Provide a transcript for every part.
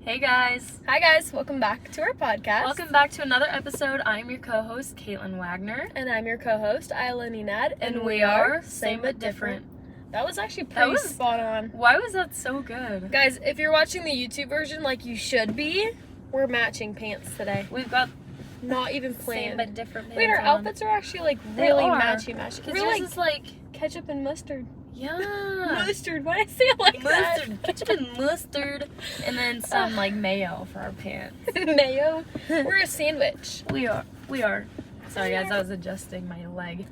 Hey guys. Hi guys, welcome back to our podcast. Welcome back to another episode. I'm your co-host, Caitlin Wagner. And I'm your co-host, Isla Ninad. And we are Same But Different. That was actually pretty spot on. Why was that so good? Guys, if you're watching the YouTube version like you should be, we're matching pants today. We've got not even planned. Same But Different pants. Wait, our on. outfits are actually like really matchy. Because We're yours is like ketchup and mustard. Yeah. Mustard. Why did I say it like mustard. that? Ketchup and mustard. And then some like mayo for our pants. Mayo. We're a sandwich. We are. Sorry guys, I was adjusting my leg.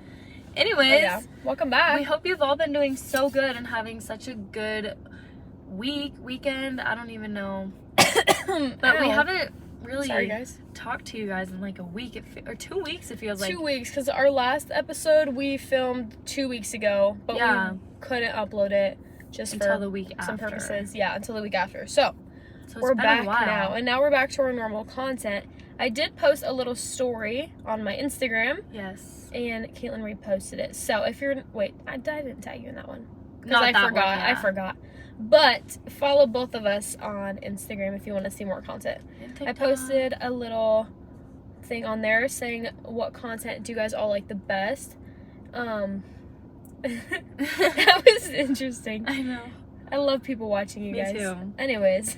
Anyways, welcome back. We hope you've all been doing so good and having such a good weekend. I don't even know. But we haven't really talked to you guys in like a week or 2 weeks, it feels like. 2 weeks, because our last episode we filmed 2 weeks ago, but we couldn't upload it just until for the week some after. Purposes. Yeah, until the week after. So we're back now, and now we're back to our normal content. I did post a little story on my Instagram. Yes. And Caitlin reposted it. So if you're, I didn't tag you in that one. Not I that forgot. one, yeah. I forgot. But follow both of us on Instagram if you want to see more content. I posted a little thing on there saying what content do you guys all like the best. That was interesting. I know. I love people watching you guys. Me too. Anyways,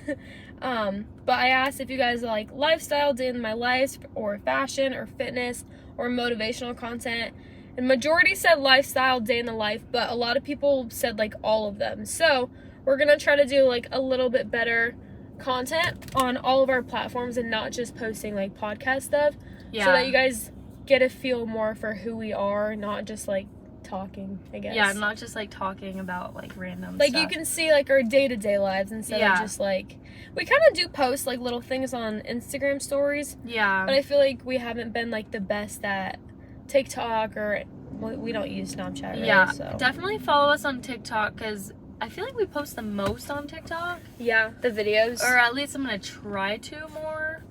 but I asked if you guys like lifestyle, day in my life, or fashion, or fitness, or motivational content. And majority said lifestyle, day in the life, but a lot of people said like all of them. So we're gonna try to do like a little bit better content on all of our platforms and not just posting like podcast stuff. Yeah. So that you guys get a feel more for who we are, not just like talking, I guess. Yeah, not just like talking about like random like stuff. You can see like our day-to-day lives instead of just like, we kind of do post like little things on Instagram stories. Yeah. But I feel like we haven't been like the best at TikTok, or we don't use Snapchat really, yeah, so definitely follow us on TikTok because I feel like we post the most on TikTok. Yeah, the videos, or at least I'm gonna try to more.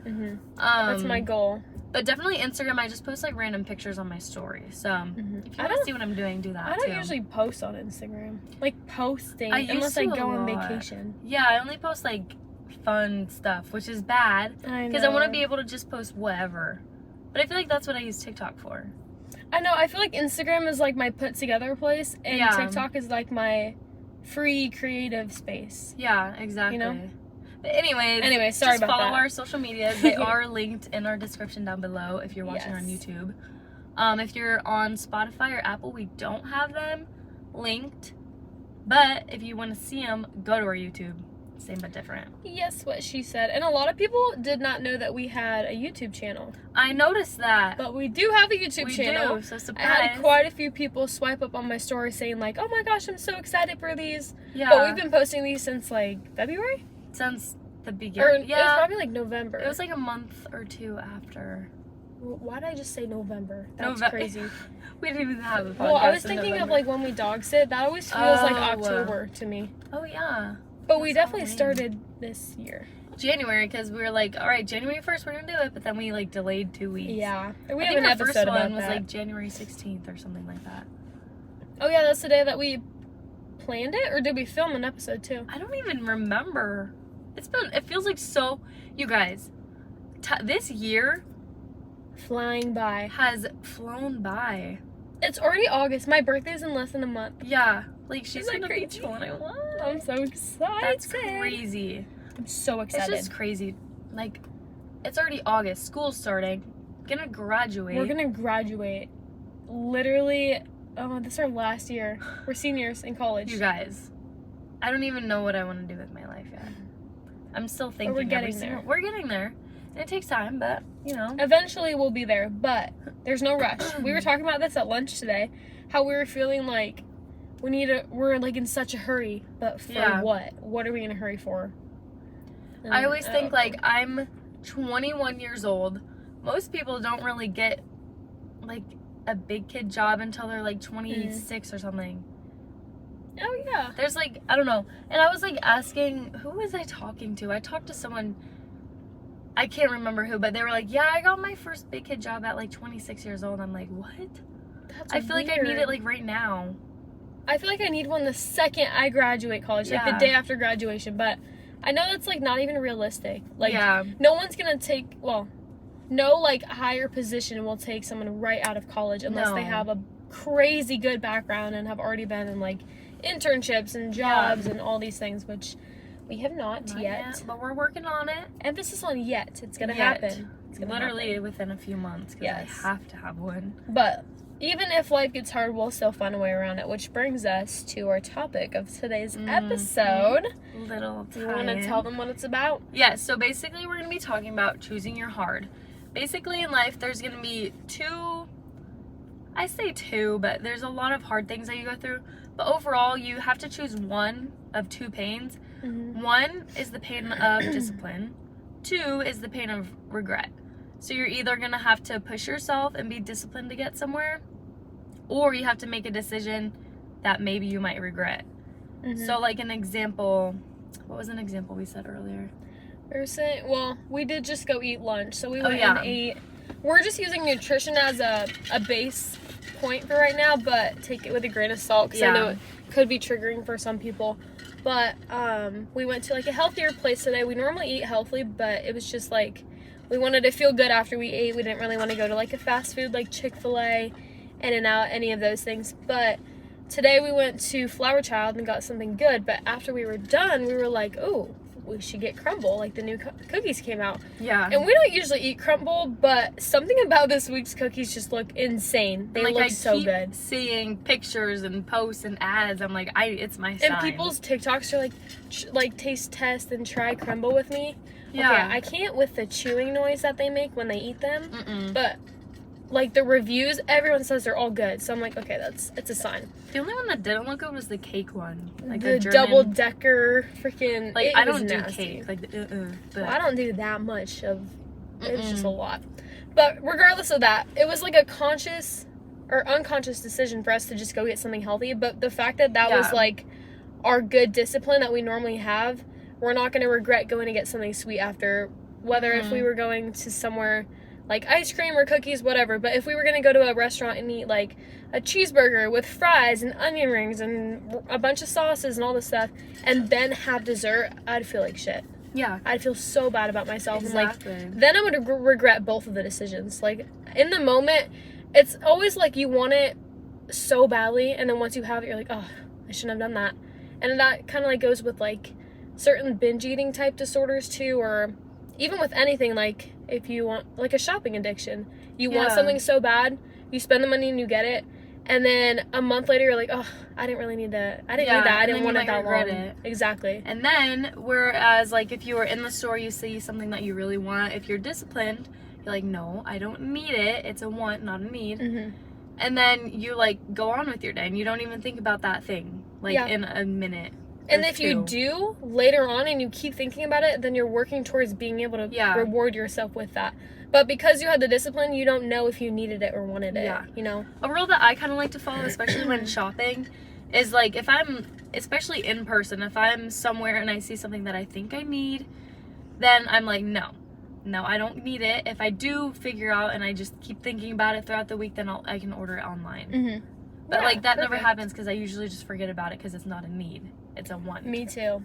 That's my goal. But definitely Instagram, I just post like random pictures on my story. So if you want to see what I'm doing, do that. I don't usually post on Instagram, like posting, unless I go on vacation. Yeah, I only post like fun stuff, which is bad because I want to be able to just post whatever. But I feel like that's what I use TikTok for. I know. I feel like Instagram is like my put together place, and TikTok is like my free creative space. Yeah, exactly. You know? But anyways, sorry about that. Just follow our social medias. They are linked in our description down below if you're watching on YouTube. If you're on Spotify or Apple, we don't have them linked. But if you want to see them, go to our YouTube. Same but different. Yes, what she said. And a lot of people did not know that we had a YouTube channel. I noticed that. But we do have a YouTube channel. We do, so surprise. I had quite a few people swipe up on my story saying like, oh my gosh, I'm so excited for these. Yeah. But we've been posting these since like February? Since the beginning. It was probably like November. It was like a month or two after. Why did I just say November? That's crazy. We didn't even have a podcast. Well, I was thinking of like when we dog sit. That always feels like October to me. Oh yeah. But we definitely started this year. January, because we were like, all right, January 1st, we're going to do it. But then we like delayed 2 weeks. Yeah. We have an episode about that. Our first one was like January 16th or something like that. Oh yeah, that's the day that we planned it? Or did we film an episode too? I don't even remember. It feels like so, you guys, this year flying by. Has flown by. It's already August. My birthday's in less than a month. Yeah. Like, she's gonna be 21. I'm so excited. That's crazy. I'm so excited. It's just crazy. Like, it's already August. School's starting. Gonna graduate. We're gonna graduate. Literally, this is our last year. We're seniors in college. You guys, I don't even know what I want to do with my life yet. I'm still thinking. But we're getting there. We're getting there. And it takes time, but, you know. Eventually we'll be there, but there's no rush. We were talking about this at lunch today, how we were feeling like we're like in such a hurry, but for what? What are we in a hurry for? And I always think like I'm 21 years old. Most people don't really get like a big kid job until they're like 26 or something. Oh yeah. There's like, I don't know. And I was like asking, who was I talking to? I talked to someone, I can't remember who, but they were like, yeah, I got my first big kid job at like 26 years old. I'm like, what? I feel like I need it like right now. I feel like I need one the second I graduate college, like the day after graduation. But I know that's, like, not even realistic. Like, Yeah. no one's gonna take, well, no, like, higher position will take someone right out of college unless they have a crazy good background and have already been in, like, internships and jobs and all these things, which we have not yet. But we're working on it. Emphasis on yet. It's gonna happen. It's gonna literally happen. Within a few months, because I have to have one. But even if life gets hard, we'll still find a way around it, which brings us to our topic of today's episode. Do you want to tell them what it's about? Yeah, so basically we're going to be talking about choosing your hard. Basically in life, there's going to be I say two, but there's a lot of hard things that you go through. But overall, you have to choose one of two pains. One is the pain of discipline. Two is the pain of regret. So you're either going to have to push yourself and be disciplined to get somewhere, or you have to make a decision that maybe you might regret. So like an example, what was an example we said earlier? We were saying, well, we did just go eat lunch. So we went and ate. We're just using nutrition as a base point for right now, but take it with a grain of salt, because I know it could be triggering for some people. But we went to like a healthier place today. We normally eat healthy, but it was just like, we wanted to feel good after we ate. We didn't really want to go to like a fast food like Chick-fil-A, In-N-Out, any of those things. But today we went to Flower Child and got something good. But after we were done, we were like, oh, we should get crumble. Like the new cookies came out. Yeah. And we don't usually eat crumble, but something about this week's cookies just look insane. They look so good. Seeing pictures and posts and ads, I'm like, it's my sign. And people's TikToks are like taste test and try crumble with me. Yeah. Okay, I can't with the chewing noise that they make when they eat them. But like the reviews, everyone says they're all good. So I'm like, okay, it's a sign. The only one that didn't look good was the cake one. Like the double-decker freaking... Like, I don't do cake. Like, well, I don't do that much of... It's just a lot. But regardless of that, it was like a conscious or unconscious decision for us to just go get something healthy. But the fact that was like our good discipline that we normally have, we're not going to regret going to get something sweet after. Whether if we were going to somewhere... like ice cream or cookies, whatever. But if we were going to go to a restaurant and eat like a cheeseburger with fries and onion rings and a bunch of sauces and all this stuff, and then have dessert, I'd feel like shit. Yeah. I'd feel so bad about myself. Exactly. And like, then I would regret both of the decisions. Like, in the moment, it's always like you want it so badly, and then once you have it, you're like, oh, I shouldn't have done that. And that kind of like goes with like certain binge eating type disorders too, or even with anything, like if you want like a shopping addiction, you want something so bad, you spend the money and you get it, and then a month later you're like, oh, I didn't really need that. I didn't need that. I didn't want it that long. Exactly. And then whereas like if you were in the store, you see something that you really want, if you're disciplined, you're like, no, I don't need it. It's a want, not a need. And then you like go on with your day and you don't even think about that thing like in a minute. And if you do later on and you keep thinking about it, then you're working towards being able to reward yourself with that. But because you had the discipline, you don't know if you needed it or wanted it, you know? A rule that I kind of like to follow, especially when shopping, is like if I'm, especially in person, if I'm somewhere and I see something that I think I need, then I'm like, no, I don't need it. If I do figure out and I just keep thinking about it throughout the week, then I can order it online. But like that never happens because I usually just forget about it because it's not a need. It's a want. Me too.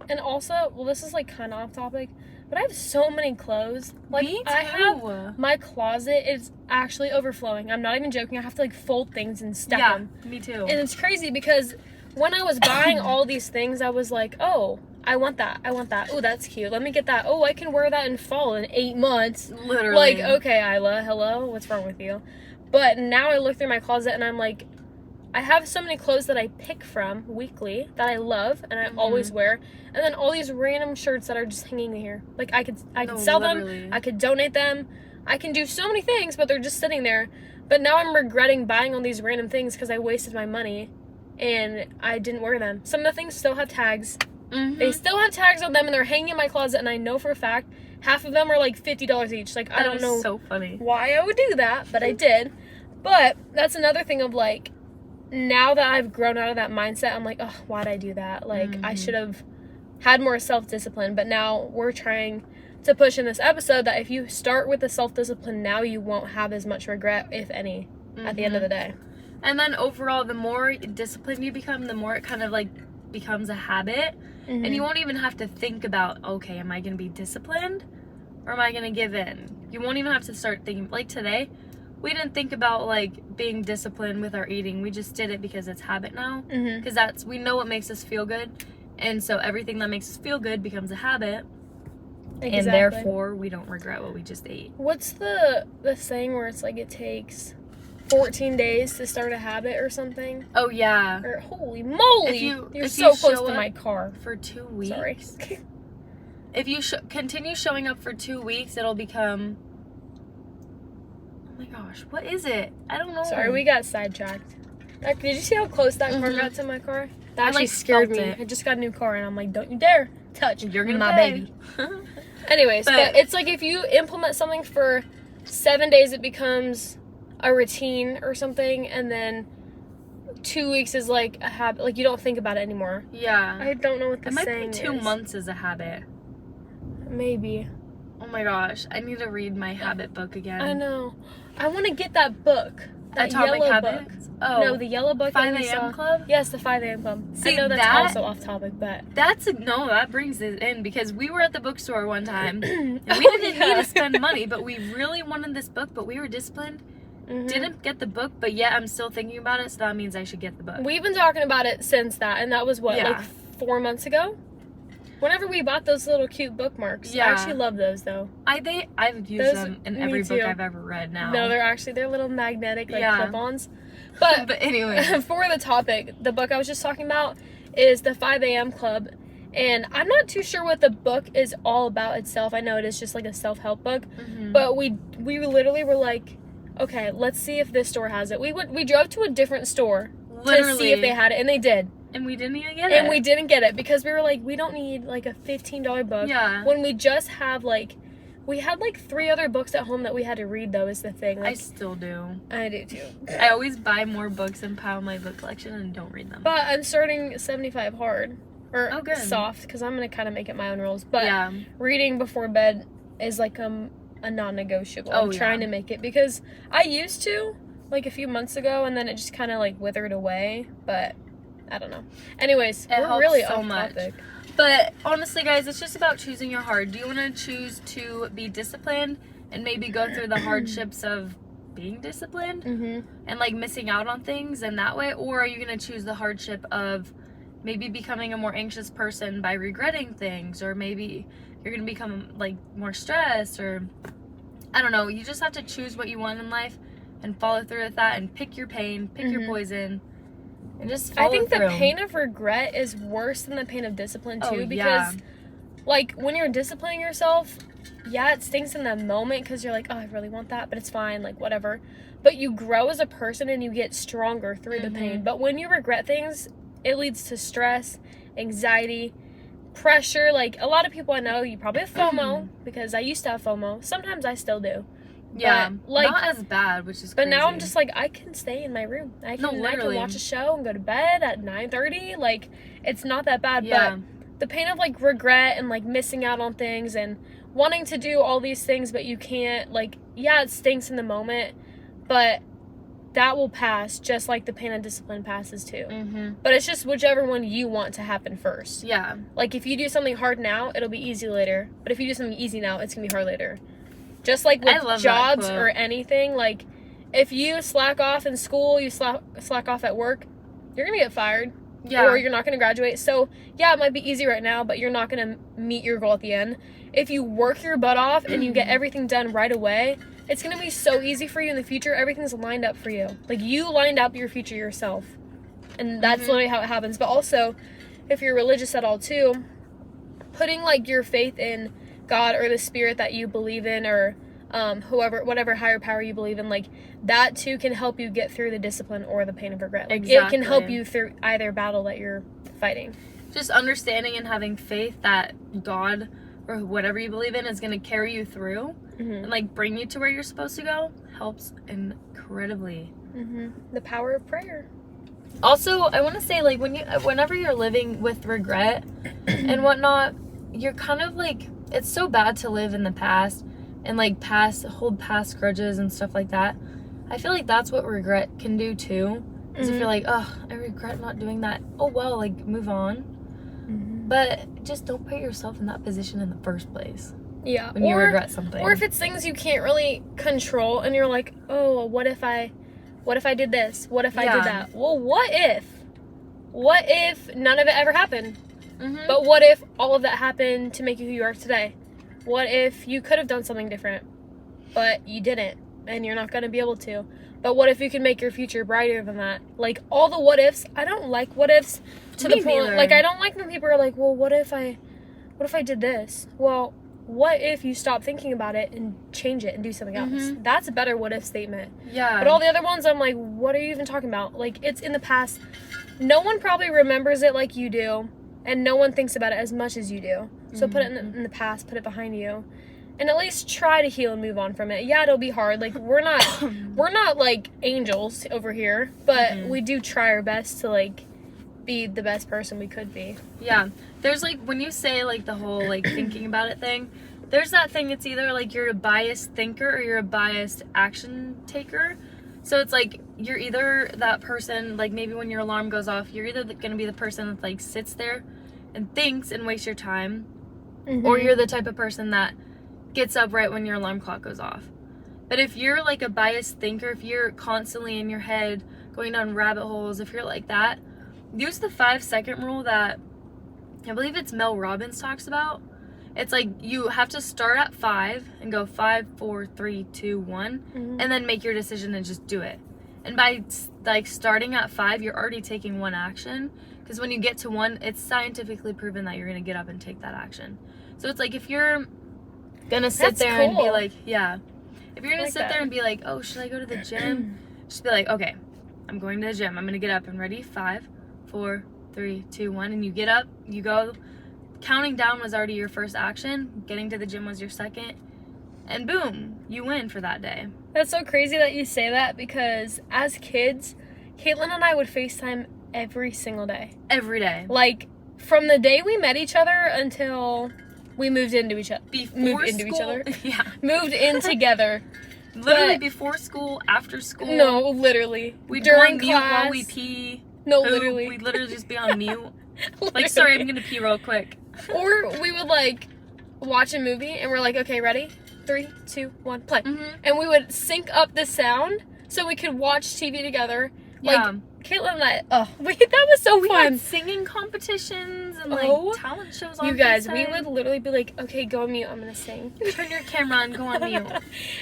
And also, well, this is like kind of off topic, but I have so many clothes. Like, me too. I have, my closet is actually overflowing. I'm not even joking. I have to like fold things and stack them. Me too. And it's crazy because when I was buying all these things, I was like, oh, I want that. Oh, that's cute. Let me get that. Oh, I can wear that in fall in 8 months. Literally. Like, okay, Isla, hello? What's wrong with you? But now I look through my closet and I'm like, I have so many clothes that I pick from weekly that I love and I always wear. And then all these random shirts that are just hanging here. Like, I could sell them. I could donate them. I can do so many things, but they're just sitting there. But now I'm regretting buying all these random things because I wasted my money and I didn't wear them. Some of the things still have tags. They still have tags on them and they're hanging in my closet, and I know for a fact half of them are like $50 each. Like, I don't know so funny why I would do that, but I did. But that's another thing of like, now that I've grown out of that mindset, I'm like, oh, why'd I do that? Like, I should have had more self-discipline. But now we're trying to push in this episode that if you start with the self-discipline now, you won't have as much regret, if any, at the end of the day. And then overall, the more disciplined you become, the more it kind of like becomes a habit, and you won't even have to think about, okay, am I going to be disciplined or am I going to give in? You won't even have to start thinking, like today, we didn't think about like being disciplined with our eating. We just did it because it's habit now, because we know what makes us feel good, and so everything that makes us feel good becomes a habit. Exactly. And therefore, we don't regret what we just ate. What's the saying where it's like it takes 14 days to start a habit or something? Oh, yeah. Or, holy moly! You're so close to my car. For 2 weeks. Sorry. If you continue showing up for 2 weeks, it'll become... Oh my gosh, what is it? I don't know. Sorry, we got sidetracked. Did you see how close that car got to my car? That actually scared me. I just got a new car, and I'm like, don't you dare touch You're gonna my pay. baby. Anyways, but it's like if you implement something for 7 days, it becomes a routine or something, and then 2 weeks is like a habit. Like you don't think about it anymore. Yeah. I don't know what the saying is. It might be 2 months as a habit. Maybe. Oh my gosh, I need to read my habit book again. I know. I want to get that book. That Atomic yellow Habits? book. Oh. No, the yellow book. 5 a.m. Club? Yes, the 5 a.m. Club. See, I know that's also off topic, but... that brings it in, because we were at the bookstore one time, and we didn't need to spend money, but we really wanted this book, but we were disciplined. Didn't get the book, but yet I'm still thinking about it, so that means I should get the book. We've been talking about it since that, and that was like 4 months ago? Whenever we bought those little cute bookmarks. Yeah. I actually love those, though. I've used them in every book I've ever read now. No, they're little magnetic, clip-ons. But anyway. For the topic, the book I was just talking about is the 5 a.m. Club. And I'm not too sure what the book is all about itself. I know it is just like a self-help book. But we literally were like, okay, let's see if this store has it. We drove to a different store to see if they had it, and they did. And we didn't even get it. And we didn't get it because we were like, we don't need like a $15 book. Yeah. When we just have like, we had like 3 other books at home that we had to read, though, is the thing. Like, I still do. I do too. I always buy more books and pile my book collection and don't read them. But I'm starting 75 hard. Or soft, because I'm going to kind of make it my own rules. But reading before bed is like a non-negotiable. I'm trying to make it, because I used to like a few months ago, and then it just kind of like withered away. But I don't know. Anyways, we're really off topic. But honestly, guys, it's just about choosing your heart. Do you want to choose to be disciplined and maybe go through the hardships of being disciplined and like missing out on things in that way? Or are you going to choose the hardship of maybe becoming a more anxious person by regretting things? Or maybe you're going to become like more stressed, or I don't know. You just have to choose what you want in life and follow through with that, and pick your pain, pick your poison. And just follow through. The pain of regret is worse than the pain of discipline too, because like when you're disciplining yourself, it stinks in the moment because you're like, oh, I really want that, but it's fine, like whatever. But you grow as a person and you get stronger through the pain. But when you regret things, it leads to stress, anxiety, pressure. Like a lot of people I know, you probably have FOMO, because I used to have FOMO. Sometimes I still do. Yeah, but, like, not as bad, which is But crazy. now I'm just like, I can stay in my room. I can watch a show and go to bed at 9:30. Like, it's not that bad. Yeah. But the pain of, like, regret and, like, missing out on things and wanting to do all these things, but you can't, like, it stinks in the moment, but that will pass just like the pain of discipline passes too. But it's just whichever one you want to happen first. Yeah. Like, if you do something hard now, it'll be easy later. But if you do something easy now, it's going to be hard later. Just like with jobs or anything, like if you slack off in school, you slack off at work, you're going to get fired. Yeah. Or you're not going to graduate. So, it might be easy right now, but you're not going to meet your goal at the end. If you work your butt off and you get everything done right away, it's going to be so easy for you in the future. Everything's lined up for you. Like, you lined up your future yourself. And that's literally how it happens. But also, if you're religious at all too, putting like your faith in God or the spirit that you believe in, or whatever higher power you believe in, like that too can help you get through the discipline or the pain of regret. Like, it can help you through either battle that you're fighting. Just understanding and having faith that God or whatever you believe in is going to carry you through and like bring you to where you're supposed to go helps incredibly. The power of prayer. Also, I want to say, like, whenever you're living with regret and whatnot, you're kind of like, it's so bad to live in the past and like hold past grudges and stuff like that. I feel like that's what regret can do too. Because if you're like, oh, I regret not doing that, oh well, like, move on. But just don't put yourself in that position in the first place. Yeah. When you regret something. Or if it's things you can't really control and you're like, oh, what if I did this? What if I did that? Well, what if none of it ever happened? But what if all of that happened to make you who you are today? What if you could have done something different, but you didn't, and you're not going to be able to? But what if you can make your future brighter than that? Like, all the what ifs, I don't like what ifs to the point. Like, I don't like when people are like, well, what if I did this? Well, what if you stop thinking about it and change it and do something else? That's a better what if statement. Yeah. But all the other ones, I'm like, what are you even talking about? Like, it's in the past. No one probably remembers it like you do, and no one thinks about it as much as you do. So put it in the past, put it behind you, and at least try to heal and move on from it. Yeah, it'll be hard. Like, we're not like angels over here, but we do try our best to, like, be the best person we could be. Yeah. There's, like, when you say, like, the whole, like, thinking about it thing, there's that thing, it's either, like, you're a biased thinker or you're a biased action taker. So it's, like, you're either that person, like, maybe when your alarm goes off, you're either going to be the person that, like, sits there and thinks and wastes your time, or you're the type of person that gets up right when your alarm clock goes off. But if you're, like, a biased thinker, if you're constantly in your head going down rabbit holes, if you're like that, use the 5-second rule that I believe it's Mel Robbins talks about. It's like you have to start at 5 and go 5, 4, 3, 2, 1, and then make your decision and just do it. And by, like, starting at 5, you're already taking one action, because when you get to 1, it's scientifically proven that you're going to get up and take that action. So it's like, if you're gonna sit there and be like, if you're gonna sit there and be like, oh, should I go to the gym? Just be like, okay, I'm going to the gym. I'm gonna get up and ready. 5, 4, 3, 2, 1, and you get up, you go. Counting down was already your first action. Getting to the gym was your second, and boom, you win for that day. That's so crazy that you say that, because as kids, Caitlin and I would FaceTime every single day. Every day. Like, from the day we met each other until we moved into each other. Moved in together. Literally before school, after school. No, literally. We'd during go on class. mute while we pee. No, literally. We'd literally just be on mute. Like, sorry, I'm gonna pee real quick. Or we would, like, watch a movie and we're like, okay, ready? 3, 2, 1, play. And we would sync up the sound so we could watch TV together. Like, Caitlin and I, that was so fun. We had singing competitions and, like, talent shows on You guys, FaceTime. we would literally be like, okay, go on mute, I'm gonna sing. Turn your camera on, go on mute.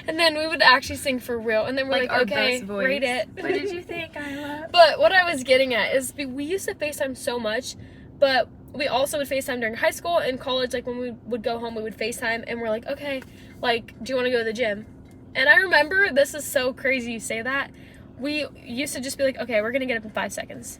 And then we would actually sing for real. And then we're like, our okay, best voice. rate it. What did you think, Isla? But what I was getting at is we used to FaceTime so much, but we also would FaceTime during high school and college. Like, when we would go home, we would FaceTime, and we're like, okay, like, do you want to go to the gym? And I remember, this is so crazy you say that, we used to just be like, okay, we're gonna get up in 5 seconds.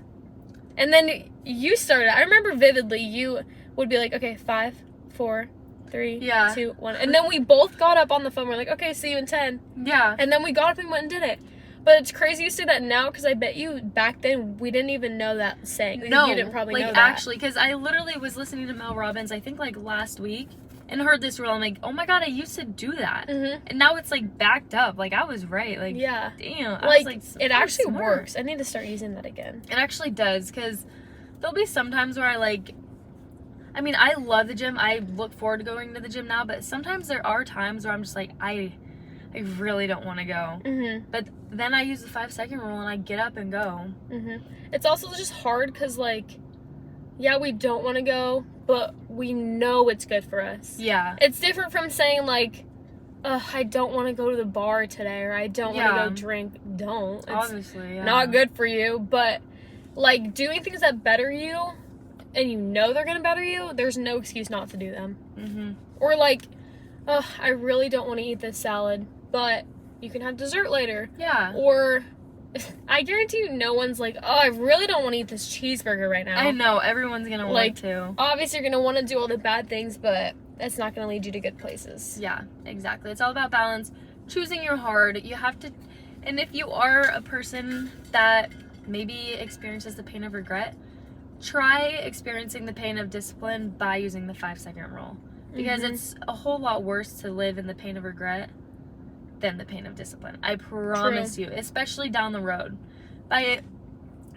And then you started, I remember vividly, you would be like, okay, 5, 4, 3, 2, 1. And then we both got up on the phone, we're like, okay, see you in 10. Yeah. And then we got up and went and did it. But it's crazy you say that now, because I bet you back then we didn't even know that saying. No, you didn't probably like, know that. actually, because I literally was listening to Mel Robbins, I think, like, last week, and heard this rule. I'm like, oh my god, I used to do that. And now it's, like, backed up. Like, I was right. Like, damn. Like, it actually works. I need to start using that again. It actually does, because there'll be some times where I mean, I love the gym. I look forward to going to the gym now, but sometimes there are times where I'm just like, I really don't want to go. But then I use the 5-second rule and I get up and go. It's also just hard because, like, yeah, we don't want to go, but we know it's good for us. Yeah. It's different from saying, like, I don't want to go to the bar today, or I don't want to go drink. Don't. It's obviously, not good for you, but, like, doing things that better you, and you know they're going to better you, there's no excuse not to do them. Or, like, I really don't want to eat this salad, but you can have dessert later. Yeah. Or, I guarantee you no one's like, oh, I really don't want to eat this cheeseburger right now. I know, everyone's going to want to. Obviously you're going to want to do all the bad things, but that's not going to lead you to good places. Yeah, exactly. It's all about balance. Choosing your hard. You have to, and if you are a person that maybe experiences the pain of regret, try experiencing the pain of discipline by using the 5-second rule. Because it's a whole lot worse to live in the pain of regret than the pain of discipline. I promise you, especially down the road. By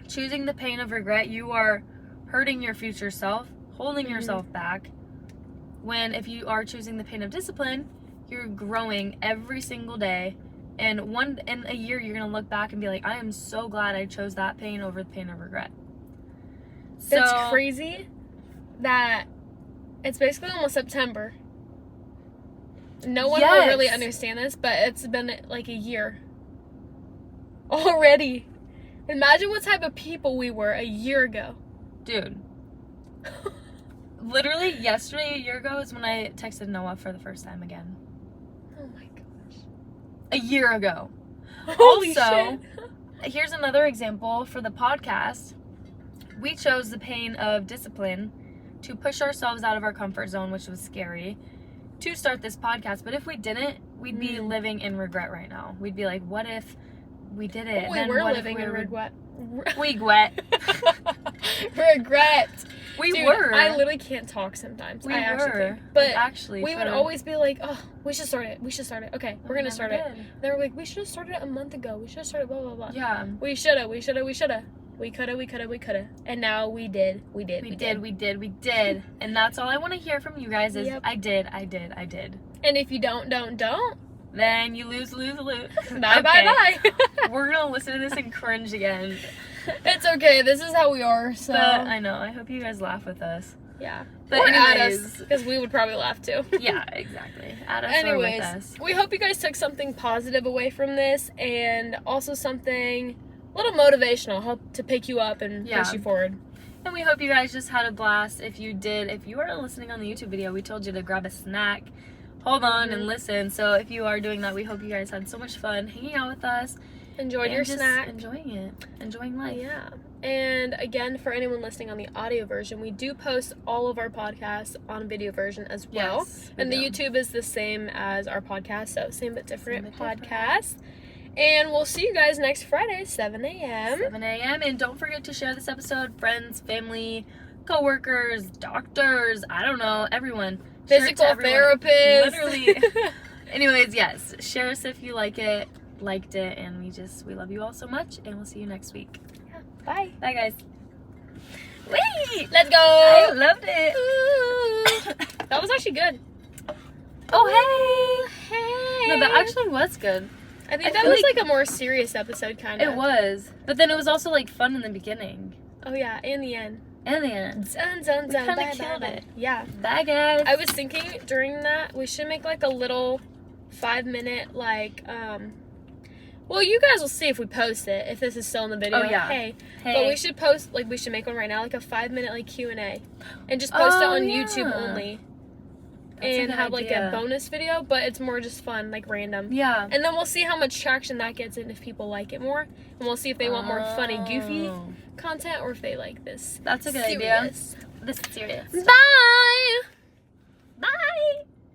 choosing the pain of regret, you are hurting your future self, holding Mm-hmm. yourself back. When if you are choosing the pain of discipline, you're growing every single day. And in a year, you're going to look back and be like, I am so glad I chose that pain over the pain of regret. So, It's crazy that it's basically almost September. No one will really understand this, but it's been like a year already. Imagine what type of people we were a year ago. Dude. Literally yesterday, a year ago, is when I texted Noah for the first time again. Oh my gosh. A year ago. Holy Also, shit. here's another example for the podcast. We chose the pain of discipline to push ourselves out of our comfort zone, which was scary, to start this podcast. But if we didn't, we'd be living in regret right now. We'd be like, what if we did it? We were living in regret. Regret. Regret. We Dude, were. I literally can't talk sometimes. We I actually were. think. But actually, we would always be like, oh, we should start it. We should start it. Okay, we're going to start it. They were like, we should have started it a month ago. We should have started blah, blah, blah. Yeah. We should have. We could have. And now we did. We did. And that's all I want to hear from you guys is, Yep. I did. And if you don't. Then you lose. Bye. We're going to listen to this and cringe again. It's okay. This is how we are. So But I know. I hope you guys laugh with us. yeah. But or at anyways. us, because we would probably laugh too. Yeah, exactly. At us or with us. We hope you guys took something positive away from this, and also something a little motivational, help to pick you up and push you forward. And we hope you guys just had a blast. If you are listening on the YouTube video, we told you to grab a snack, hold on and listen. So if you are doing that, we hope you guys had so much fun hanging out with us. Enjoyed your snack. Enjoying life. Yeah. And again, for anyone listening on the audio version, we do post all of our podcasts on video version as well. Yes, and the YouTube is the same as our podcast, so same but different podcast. And we'll see you guys next Friday, 7 a.m. 7 a.m. And don't forget to share this episode, friends, family, co-workers, doctors, I don't know, everyone. Physical therapists. Literally. Anyways, yes, share us if you liked it, and we love you all so much, and we'll see you next week. Yeah. Bye. Bye, guys. Wait! Let's go! I loved it. That was actually good. Oh, Hey! No, that actually was good. I think I that feel was like- like a more serious episode, kind of. It was. But then it was also, like, fun in the beginning. Oh, yeah, and the end. And the end. Dun, We kinda bye, killed bye. it. Yeah. Bye, guys. I was thinking during that, we should make, like, a little 5-minute, like, well, you guys will see if we post it, if this is still in the video. Oh, yeah. Hey. Hey. But we should post, like, we should make one right now, like a 5-minute, like, Q&A. And just post it Oh, on yeah. YouTube only. That's a And good have, like, idea. a bonus video, but it's more just fun, like, random. Yeah. And then we'll see how much traction that gets and if people like it more. And we'll see if they want more funny, goofy content or if they like this. That's a good serious. idea. This is serious. Bye! Bye.